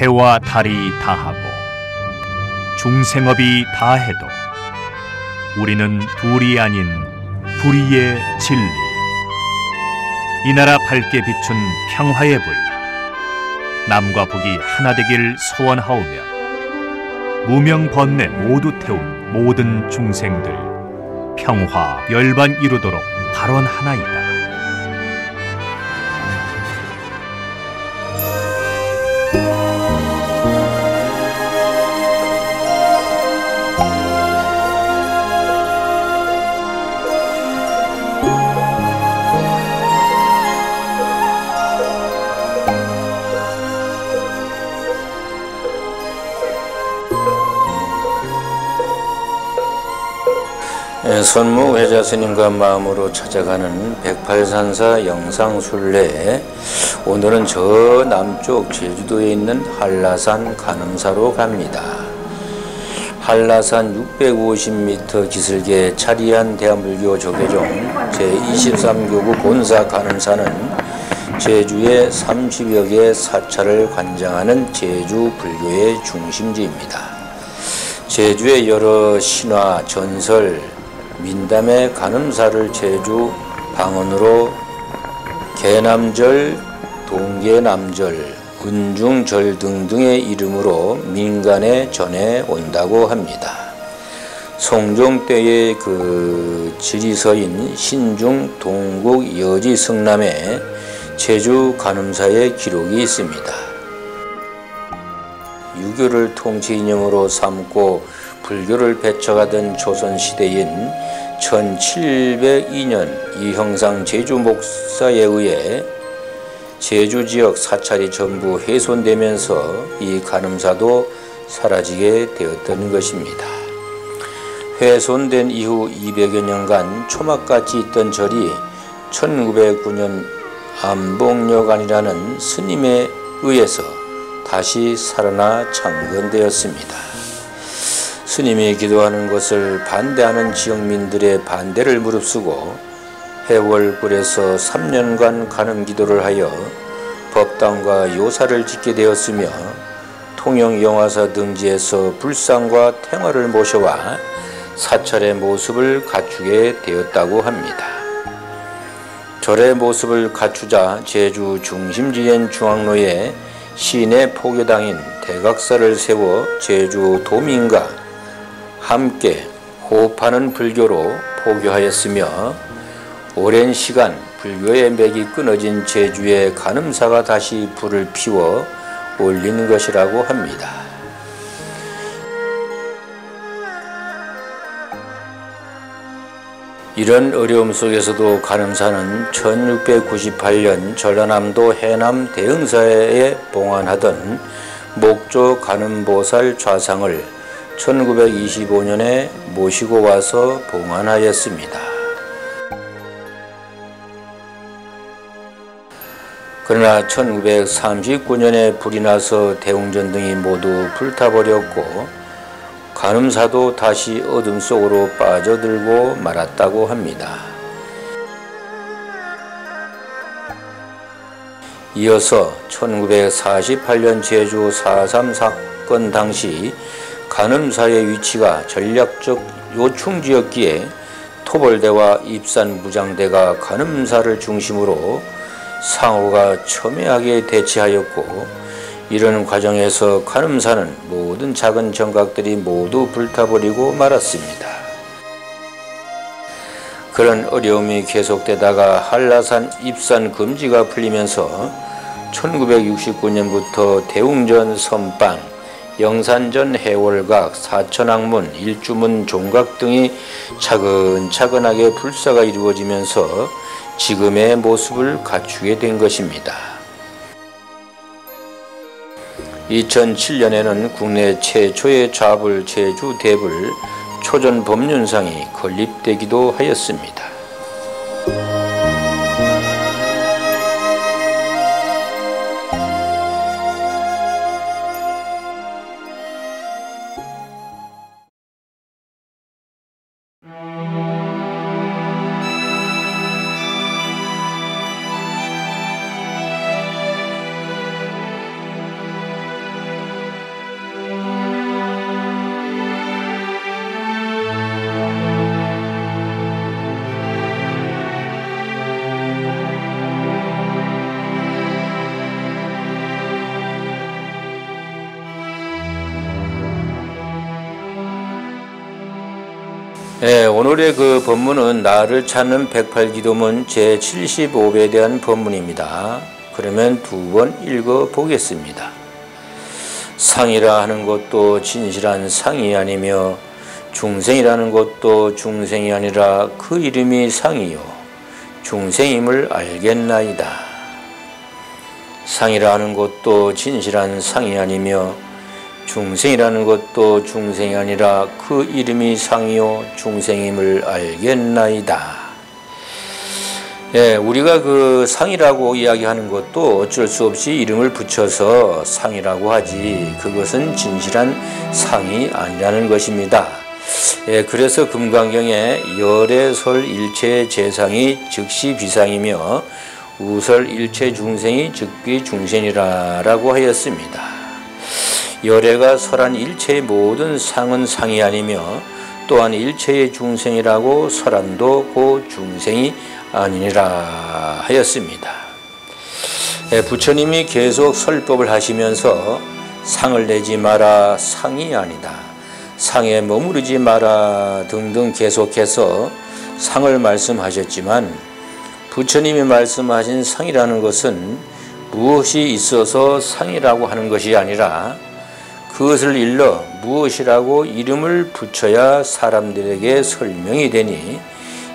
해와 달이 다하고 중생업이 다해도 우리는 둘이 아닌 불의의 진리, 이 나라 밝게 비춘 평화의 불, 남과 북이 하나 되길 소원하오며 무명 번뇌 모두 태운 모든 중생들 평화 열반 이루도록 발언하나이다. 선무회자 스님과 마음으로 찾아가는 108산사 영상순례, 오늘은 저 남쪽 제주도에 있는 한라산 간음사로 갑니다. 한라산 650m 기슭에 자리한 대한불교 조계종 제23교구 본사 간음사는 제주의 30여 개 사찰을 관장하는 제주 불교의 중심지입니다. 제주의 여러 신화, 전설, 민담의 간음사를 제주 방언으로 개남절, 동계남절, 은중절 등등의 이름으로 민간에 전해 온다고 합니다. 송종 때의 그 지리서인 신중 동국 여지 성남에 제주 간음사의 기록이 있습니다. 유교를 통치 이념으로 삼고 불교를 배척하던 조선시대인 1702년 이형상 제주 목사에 의해 제주 지역 사찰이 전부 훼손되면서 이 간음사도 사라지게 되었던 것입니다. 훼손된 이후 200여 년간 초막같이 있던 절이 1909년 안봉여관이라는 스님에 의해서 다시 살아나 창건되었습니다. 스님이 기도하는 것을 반대하는 지역민들의 반대를 무릅쓰고 해월굴에서 3년간 간음 기도를 하여 법당과 요사를 짓게 되었으며 통영영화사 등지에서 불상과 탱화를 모셔와 사찰의 모습을 갖추게 되었다고 합니다. 절의 모습을 갖추자 제주 중심지인 중앙로에 시내 포교당인 대각사를 세워 제주 도민과 함께 호흡하는 불교로 포교하였으며 오랜 시간 불교의 맥이 끊어진 제주의 간음사가 다시 불을 피워 올린 것이라고 합니다. 이런 어려움 속에서도 간음사는 1698년 전라남도 해남 대흥사에 봉안하던 목조 간음보살 좌상을 1925년에 모시고 와서 봉안하였습니다. 그러나 1939년에 불이 나서 대웅전등이 모두 불타버렸고 간음사도 다시 어둠 속으로 빠져들고 말았다고 합니다. 이어서 1948년 제주 4.3 사건 당시 간음사의 위치가 전략적 요충지였기에 토벌대와 입산무장대가 간음사를 중심으로 상호가 첨예하게 대치하였고, 이런 과정에서 간음사는 모든 작은 정각들이 모두 불타버리고 말았습니다. 그런 어려움이 계속되다가 한라산 입산 금지가 풀리면서 1969년부터 대웅전 선방, 영산전 해월각, 사천왕문, 일주문 종각 등이 차근차근하게 불사가 이루어지면서 지금의 모습을 갖추게 된 것입니다. 2007년에는 국내 최초의 좌불 제주대불 초전법륜상이 건립되기도 하였습니다. 오늘의 그 본문은 나를 찾는 108기도문 제75배에 대한 본문입니다. 그러면 두 번 읽어 보겠습니다. 상이라 하는 것도 진실한 상이 아니며 중생이라는 것도 중생이 아니라 그 이름이 상이요 중생임을 알겠나이다. 상이라 하는 것도 진실한 상이 아니며 중생이라는 것도 중생이 아니라 그 이름이 상이요 중생임을 알겠나이다. 우리가 그 상이라고 이야기하는 것도 어쩔 수 없이 이름을 붙여서 상이라고 하지 그것은 진실한 상이 아니라는 것입니다. 그래서 금강경에 열애설 일체 재상이 즉시 비상이며 우설 일체 중생이 즉비 중생이라고 하였습니다. 열애가 설한 일체의 모든 상은 상이 아니며 또한 일체의 중생이라고 설한도 그 중생이 아니니라 하였습니다. 부처님이 계속 설법을 하시면서 상을 내지 마라, 상이 아니다, 상에 머무르지 마라 등등 계속해서 상을 말씀하셨지만 부처님이 말씀하신 상이라는 것은 무엇이 있어서 상이라고 하는 것이 아니라 그것을 일러 무엇이라고 이름을 붙여야 사람들에게 설명이 되니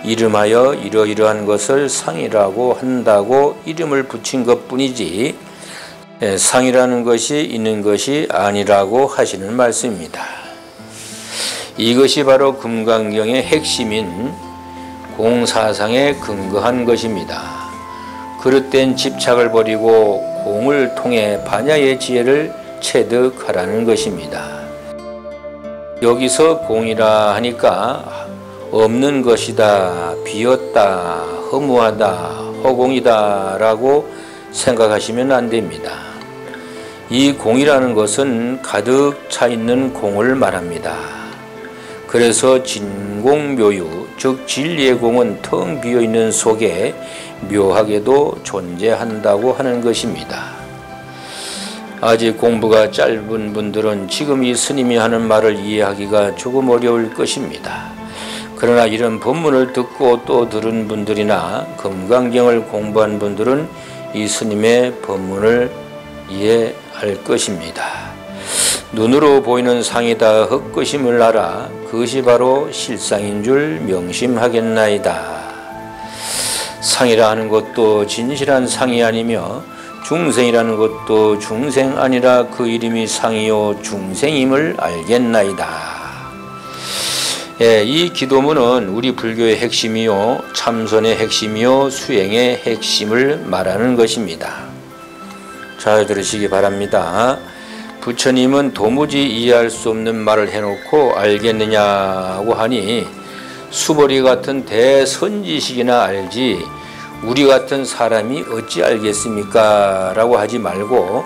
이름하여 이러이러한 것을 상이라고 한다고 이름을 붙인 것뿐이지 상이라는 것이 있는 것이 아니라고 하시는 말씀입니다. 이것이 바로 금강경의 핵심인 공사상에 근거한 것입니다. 그릇된 집착을 버리고 공을 통해 반야의 지혜를 체득하라는 것입니다. 여기서 공이라 하니까 없는 것이다, 비었다, 허무하다, 허공이다 라고 생각하시면 안 됩니다. 이 공이라는 것은 가득 차 있는 공을 말합니다. 그래서 진공묘유, 즉 진리의 공은 텅 비어있는 속에 묘하게도 존재한다고 하는 것입니다. 아직 공부가 짧은 분들은 지금 이 스님이 하는 말을 이해하기가 조금 어려울 것입니다. 그러나 이런 본문을 듣고 또 들은 분들이나 금강경을 공부한 분들은 이 스님의 본문을 이해할 것입니다. 눈으로 보이는 상이다 헛것임을 알아 그것이 바로 실상인 줄 명심하겠나이다. 상이라 하는 것도 진실한 상이 아니며 중생이라는 것도 중생 아니라 그 이름이 상이요 중생임을 알겠나이다. 이 기도문은 우리 불교의 핵심이요 참선의 핵심이요 수행의 핵심을 말하는 것입니다. 잘 들으시기 바랍니다. 부처님은 도무지 이해할 수 없는 말을 해놓고 알겠느냐고 하니 수보리 같은 대선지식이나 알지 우리 같은 사람이 어찌 알겠습니까? 라고 하지 말고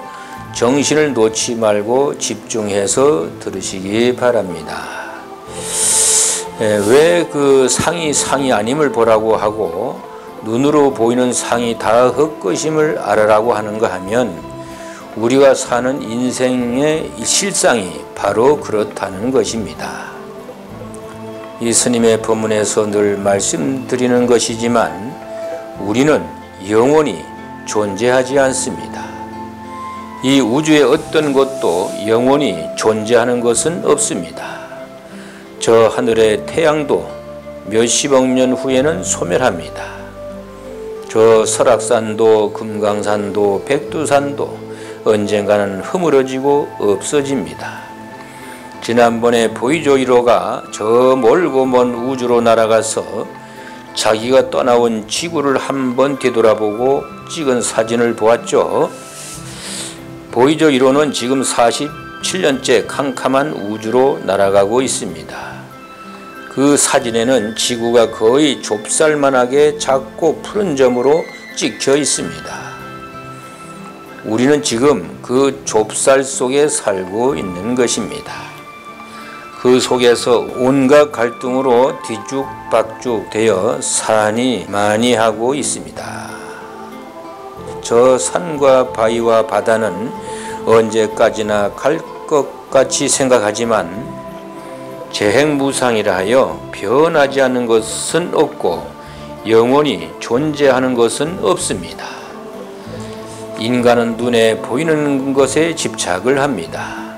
정신을 놓지 말고 집중해서 들으시기 바랍니다. 왜 그 상이 아님을 보라고 하고 눈으로 보이는 상이 다 헛것임을 알아라고 하는가 하면 우리가 사는 인생의 실상이 바로 그렇다는 것입니다. 이 스님의 법문에서 늘 말씀드리는 것이지만 우리는 영원히 존재하지 않습니다. 이 우주의 어떤 것도 영원히 존재하는 것은 없습니다. 저 하늘의 태양도 몇십억 년 후에는 소멸합니다. 저 설악산도 금강산도 백두산도 언젠가는 허물어지고 없어집니다. 지난번에 보이조 1호가 저 멀고 먼 우주로 날아가서 자기가 떠나온 지구를 한번 뒤돌아보고 찍은 사진을 보았죠. 보이조 1호는 지금 47년째 캄캄한 우주로 날아가고 있습니다. 그 사진에는 지구가 거의 좁쌀만하게 작고 푸른 점으로 찍혀 있습니다. 우리는 지금 그 좁쌀 속에 살고 있는 것입니다. 그 속에서 온갖 갈등으로 뒤죽박죽 되어 산이 많이 하고 있습니다. 저 산과 바위와 바다는 언제까지나 갈 것 같이 생각하지만 재행무상이라 하여 변하지 않는 것은 없고 영원히 존재하는 것은 없습니다. 인간은 눈에 보이는 것에 집착을 합니다.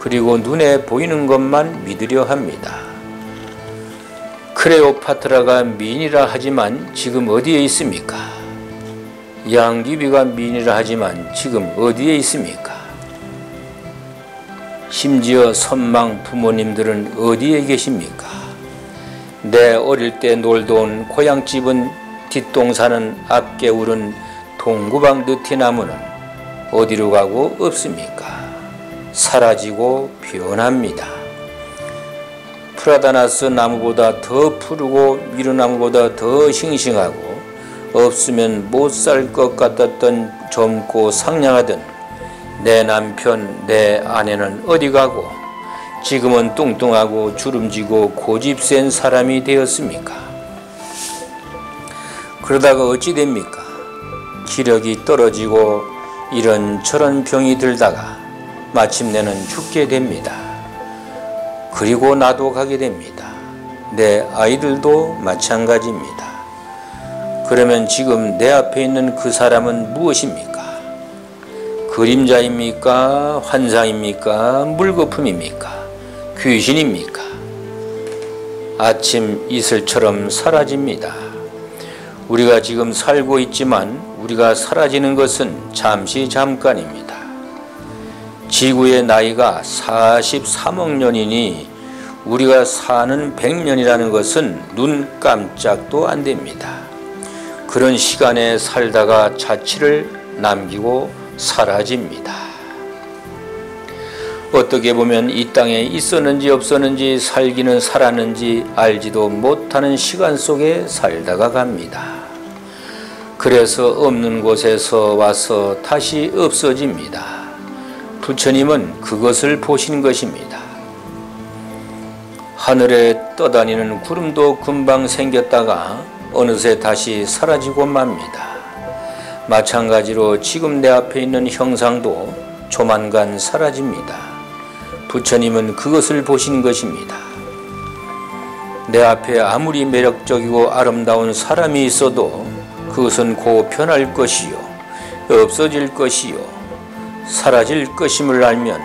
그리고 눈에 보이는 것만 믿으려 합니다. 클레오파트라가 미인이라 하지만 지금 어디에 있습니까? 양귀비가 미인이라 하지만 지금 어디에 있습니까? 심지어 선망 부모님들은 어디에 계십니까? 내 어릴 때 놀다 온 고향집은 뒷동산은 앞개울은 동구방 느티나무는 어디로 가고 없습니까? 사라지고 변합니다. 프라다나스 나무보다 더 푸르고 미루나무보다 더 싱싱하고 없으면 못 살 것 같았던 젊고 상냥하던 내 남편, 내 아내는 어디 가고 지금은 뚱뚱하고 주름지고 고집센 사람이 되었습니까? 그러다가 어찌 됩니까? 기력이 떨어지고 이런저런 병이 들다가 마침내는 죽게 됩니다. 그리고 나도 가게 됩니다. 내 아이들도 마찬가지입니다. 그러면 지금 내 앞에 있는 그 사람은 무엇입니까? 그림자입니까? 환상입니까? 물거품입니까? 귀신입니까? 아침 이슬처럼 사라집니다. 우리가 지금 살고 있지만 우리가 사라지는 것은 잠시 잠깐입니다. 지구의 나이가 43억 년이니 우리가 사는 100년이라는 것은 눈 깜짝도 안 됩니다. 그런 시간에 살다가 자취를 남기고 사라집니다. 어떻게 보면 이 땅에 있었는지 없었는지 살기는 살았는지 알지도 못하는 시간 속에 살다가 갑니다. 그래서 없는 곳에서 와서 다시 없어집니다. 부처님은 그것을 보신 것입니다. 하늘에 떠다니는 구름도 금방 생겼다가 어느새 다시 사라지고 맙니다. 마찬가지로 지금 내 앞에 있는 형상도 조만간 사라집니다. 부처님은 그것을 보신 것입니다. 내 앞에 아무리 매력적이고 아름다운 사람이 있어도 그것은 곧 변할 것이요 없어질 것이요 사라질 것임을 알면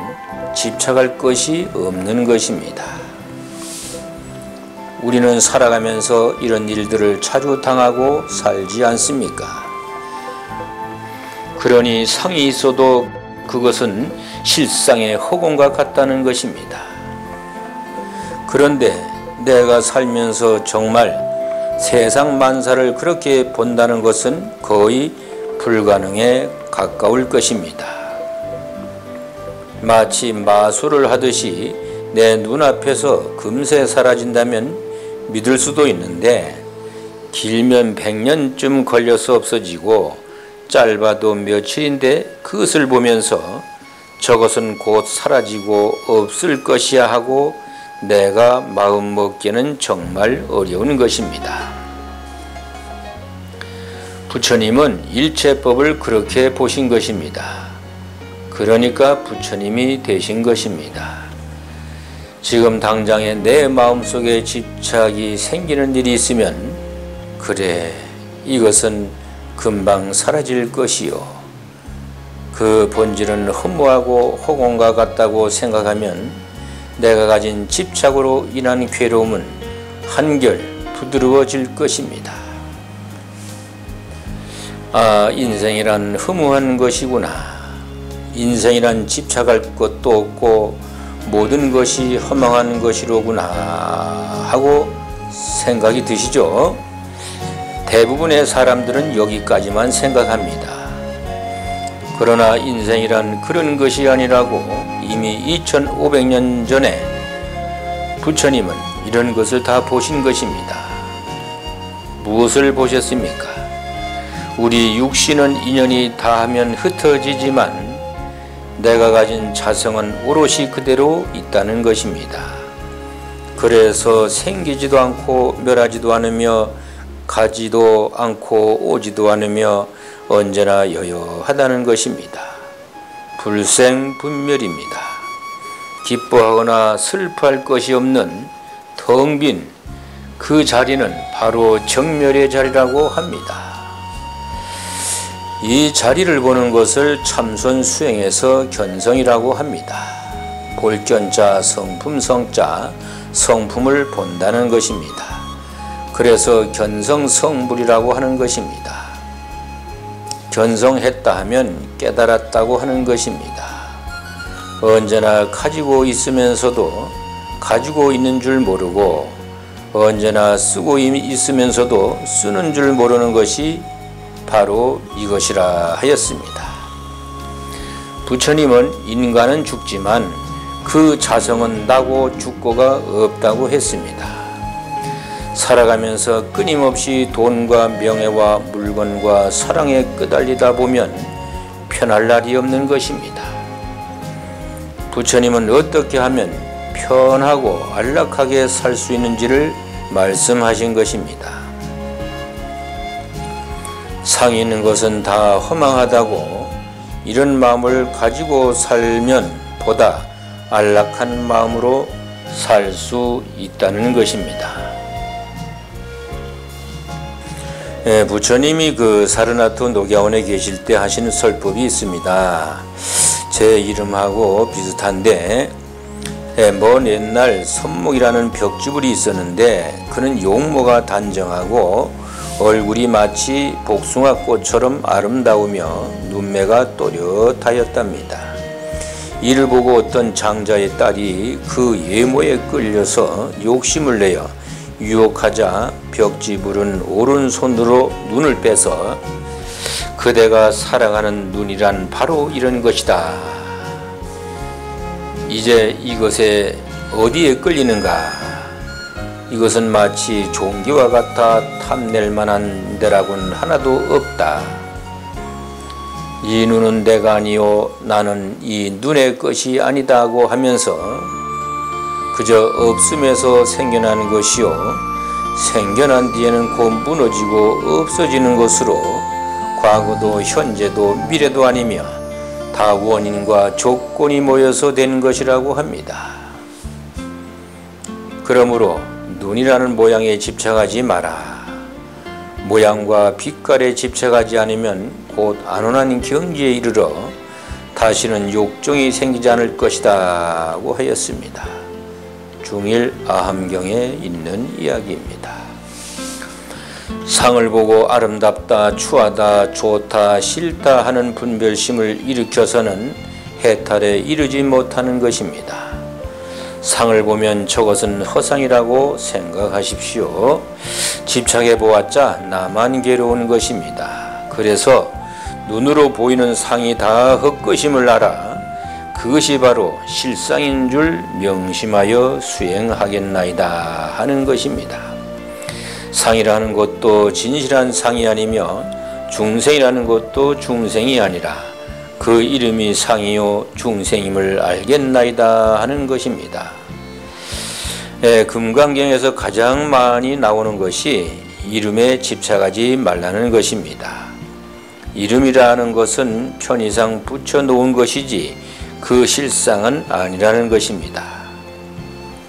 집착할 것이 없는 것입니다. 우리는 살아가면서 이런 일들을 자주 당하고 살지 않습니까? 그러니 상이 있어도 그것은 실상의 허공과 같다는 것입니다. 그런데 내가 살면서 정말 세상 만사를 그렇게 본다는 것은 거의 불가능에 가까울 것입니다. 마치 마술을 하듯이 내 눈앞에서 금세 사라진다면 믿을 수도 있는데 길면 100년쯤 걸려서 없어지고 짧아도 며칠인데 그것을 보면서 저것은 곧 사라지고 없을 것이야 하고 내가 마음 먹기는 정말 어려운 것입니다. 부처님은 일체법을 그렇게 보신 것입니다. 그러니까 부처님이 되신 것입니다. 지금 당장에 내 마음속에 집착이 생기는 일이 있으면 그래, 이것은 금방 사라질 것이요 그 본질은 허무하고 허공과 같다고 생각하면 내가 가진 집착으로 인한 괴로움은 한결 부드러워질 것입니다. 아, 인생이란 허무한 것이구나. 인생이란 집착할 것도 없고 모든 것이 허망한 것이로구나 하고 생각이 드시죠? 대부분의 사람들은 여기까지만 생각합니다. 그러나 인생이란 그런 것이 아니라고 이미 2500년 전에 부처님은 이런 것을 다 보신 것입니다. 무엇을 보셨습니까? 우리 육신은 인연이 다하면 흩어지지만 내가 가진 자성은 오롯이 그대로 있다는 것입니다. 그래서 생기지도 않고 멸하지도 않으며 가지도 않고 오지도 않으며 언제나 여여하다는 것입니다. 불생분멸입니다. 기뻐하거나 슬퍼할 것이 없는 텅 빈 그 자리는 바로 정멸의 자리라고 합니다. 이 자리를 보는 것을 참선 수행에서 견성이라고 합니다. 볼견자 성품성자 성품을 본다는 것입니다. 그래서 견성성불이라고 하는 것입니다. 견성했다 하면 깨달았다고 하는 것입니다. 언제나 가지고 있으면서도 가지고 있는 줄 모르고 언제나 쓰고 있으면서도 쓰는 줄 모르는 것이 바로 이것이라 하였습니다. 부처님은 인간은 죽지만 그 자성은 나고 죽고가 없다고 했습니다. 살아가면서 끊임없이 돈과 명예와 물건과 사랑에 끄달리다 보면 편할 날이 없는 것입니다. 부처님은 어떻게 하면 편하고 안락하게 살 수 있는지를 말씀하신 것입니다. 상이 있는 것은 다 허망하다고 이런 마음을 가지고 살면 보다 안락한 마음으로 살 수 있다는 것입니다. 부처님이 그 사르나트 녹야원에 계실 때 하시는 설법이 있습니다. 제 이름하고 비슷한데 먼 옛날 선목이라는 벽지불이 있었는데 그는 용모가 단정하고 얼굴이 마치 복숭아꽃처럼 아름다우며 눈매가 또렷하였답니다. 이를 보고 어떤 장자의 딸이 그 예모에 끌려서 욕심을 내어 유혹하자 벽지불은 오른손으로 눈을 빼서 그대가 사랑하는 눈이란 바로 이런 것이다. 이제 이것에 어디에 끌리는가? 이것은 마치 종기와 같아 탐낼 만한 데라곤 하나도 없다. 이 눈은 내가 아니요 나는 이 눈의 것이 아니다고 하면서 그저 없음에서 생겨나는 것이요 생겨난 뒤에는 곧 무너지고 없어지는 것으로 과거도 현재도 미래도 아니며 다 원인과 조건이 모여서 된 것이라고 합니다. 그러므로 눈이라는 모양에 집착하지 마라. 모양과 빛깔에 집착하지 않으면 곧 안온한 경지에 이르러 다시는 욕정이 생기지 않을 것이다고 하였습니다. 중일 아함경에 있는 이야기입니다. 상을 보고 아름답다, 추하다, 좋다, 싫다 하는 분별심을 일으켜서는 해탈에 이르지 못하는 것입니다. 상을 보면 저것은 허상이라고 생각하십시오. 집착해 보았자 나만 괴로운 것입니다. 그래서 눈으로 보이는 상이 다 헛것임을 알아 그것이 바로 실상인 줄 명심하여 수행하겠나이다 하는 것입니다. 상이라는 것도 진실한 상이 아니며 중생이라는 것도 중생이 아니라 그 이름이 상이요 중생임을 알겠나이다 하는 것입니다. 금강경에서 가장 많이 나오는 것이 이름에 집착하지 말라는 것입니다. 이름이라는 것은 편의상 붙여놓은 것이지 그 실상은 아니라는 것입니다.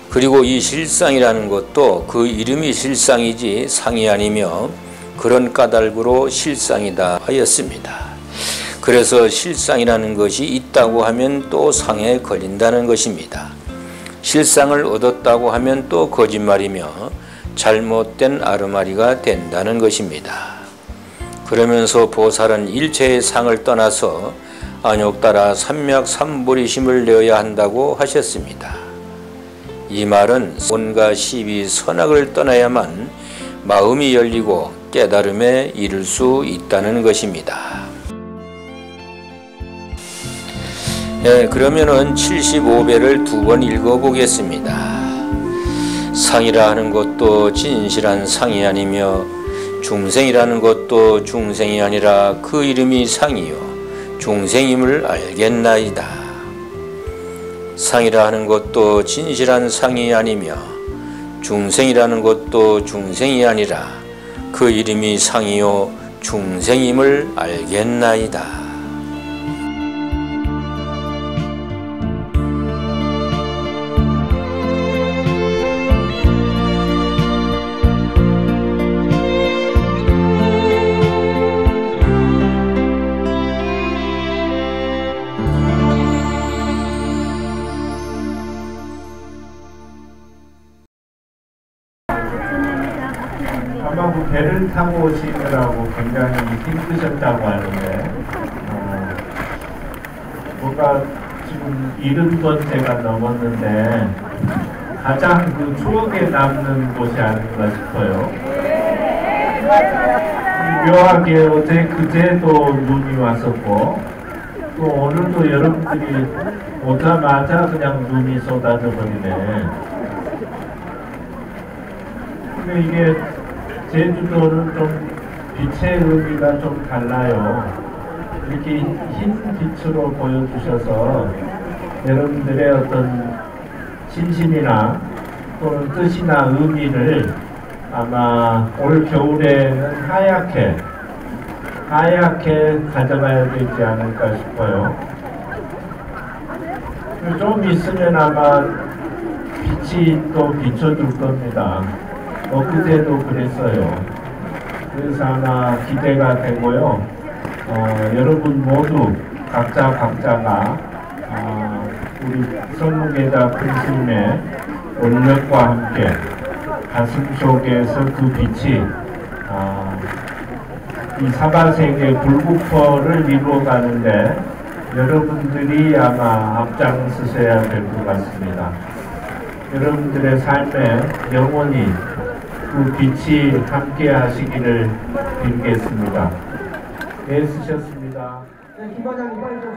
그리고 이 실상이라는 것도 그 이름이 실상이지 상이 아니며 그런 까닭으로 실상이다 하였습니다. 그래서 실상이라는 것이 있다고 하면 또 상에 걸린다는 것입니다. 실상을 얻었다고 하면 또 거짓말이며 잘못된 아르마리가 된다는 것입니다. 그러면서 보살은 일체의 상을 떠나서 안욕 따라 삼맥삼보리심을 내어야 한다고 하셨습니다. 이 말은 온갖 시비 선악을 떠나야만 마음이 열리고 깨달음에 이를 수 있다는 것입니다. 그러면은 75배를 두 번 읽어보겠습니다. 상이라 하는 것도 진실한 상이 아니며 중생이라는 것도 중생이 아니라 그 이름이 상이요 중생임을 알겠나이다. 상이라 하는 것도 진실한 상이 아니며 중생이라는 것도 중생이 아니라 그 이름이 상이요 중생임을 알겠나이다. 아마 그 배를 타고 오시느라고 굉장히 힘드셨다고 하는데 뭔가 지금 70번째가 넘었는데 가장 그 추억에 남는 곳이 아닌가 싶어요. 묘하게 어제 그제도 눈이 왔었고 또 오늘도 여러분들이 오자마자 그냥 눈이 쏟아져 버리네. 근데 이게 제주도는 좀 빛의 의미가 좀 달라요. 이렇게 흰 빛으로 보여주셔서 여러분들의 어떤 심신이나 또는 뜻이나 의미를 아마 올 겨울에는 하얗게 가져가야 되지 않을까 싶어요. 좀 있으면 아마 빛이 또 비춰줄 겁니다. 그제도 그랬어요. 그래서 아마 기대가 되고요. 여러분 모두 각자가 우리 성무계자 큰스님의 원력과 함께 가슴 속에서 그 빛이 이 사바세계 불국포를 이루어가는데 여러분들이 아마 앞장서셔야 될 것 같습니다. 여러분들의 삶에 영원히 그 빛이 함께 하시기를 빌겠습니다. 애쓰셨습니다. 네, 김 과장님 빨리 좀